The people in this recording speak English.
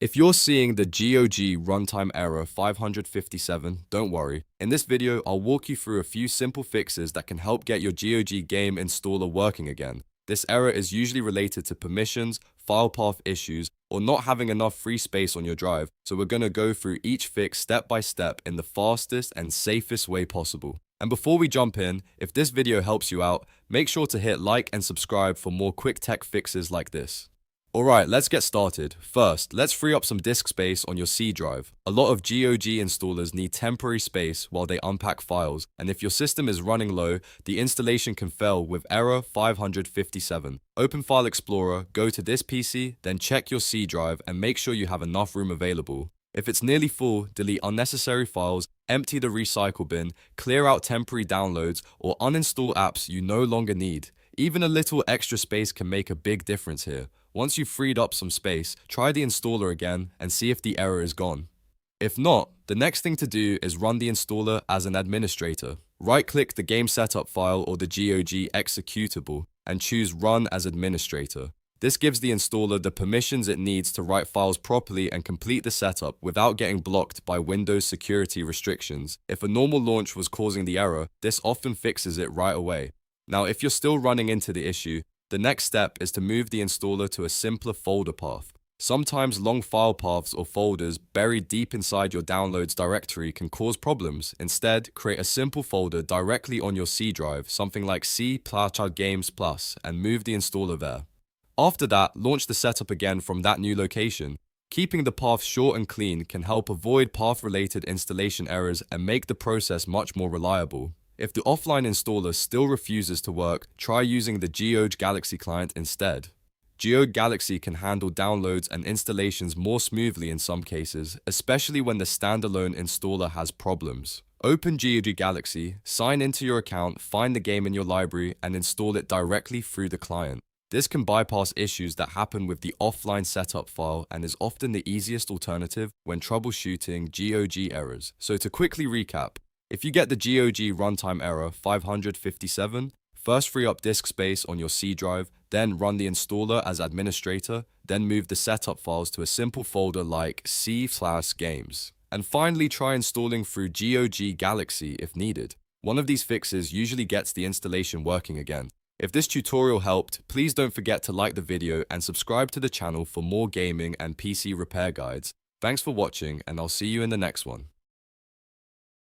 If you're seeing the GOG Runtime error 557, don't worry. In this video, I'll walk you through a few simple fixes that can help get your GOG game installer working again. This error is usually related to permissions, file path issues, or not having enough free space on your drive, so we're going to go through each fix step by step in the fastest and safest way possible. And before we jump in, if this video helps you out, make sure to hit like and subscribe for more quick tech fixes like this. Alright, let's get started. First, let's free up some disk space on your C drive. A lot of GOG installers need temporary space while they unpack files, and if your system is running low, the installation can fail with error 557. Open File Explorer, go to this PC, then check your C drive and make sure you have enough room available. If it's nearly full, delete unnecessary files, empty the recycle bin, clear out temporary downloads, or uninstall apps you no longer need. Even a little extra space can make a big difference here. Once you've freed up some space, try the installer again and see if the error is gone. If not, the next thing to do is run the installer as an administrator. Right-click the game setup file or the GOG executable and choose Run as Administrator. This gives the installer the permissions it needs to write files properly and complete the setup without getting blocked by Windows security restrictions. If a normal launch was causing the error, this often fixes it right away. Now, if you're still running into the issue, the next step is to move the installer to a simpler folder path. Sometimes long file paths or folders buried deep inside your downloads directory can cause problems. Instead, create a simple folder directly on your C drive, something like C++Games+, and move the installer there. After that, launch the setup again from that new location. Keeping the path short and clean can help avoid path-related installation errors and make the process much more reliable. If the offline installer still refuses to work, try using the GOG Galaxy client instead. GOG Galaxy can handle downloads and installations more smoothly in some cases, especially when the standalone installer has problems. Open GOG Galaxy, sign into your account, find the game in your library, and install it directly through the client. This can bypass issues that happen with the offline setup file and is often the easiest alternative when troubleshooting GOG errors. So to quickly recap, if you get the GOG runtime error 557, first free up disk space on your C drive, then run the installer as administrator, then move the setup files to a simple folder like C/games. And finally try installing through GOG Galaxy if needed. One of these fixes usually gets the installation working again. If this tutorial helped, please don't forget to like the video and subscribe to the channel for more gaming and PC repair guides. Thanks for watching, and I'll see you in the next one.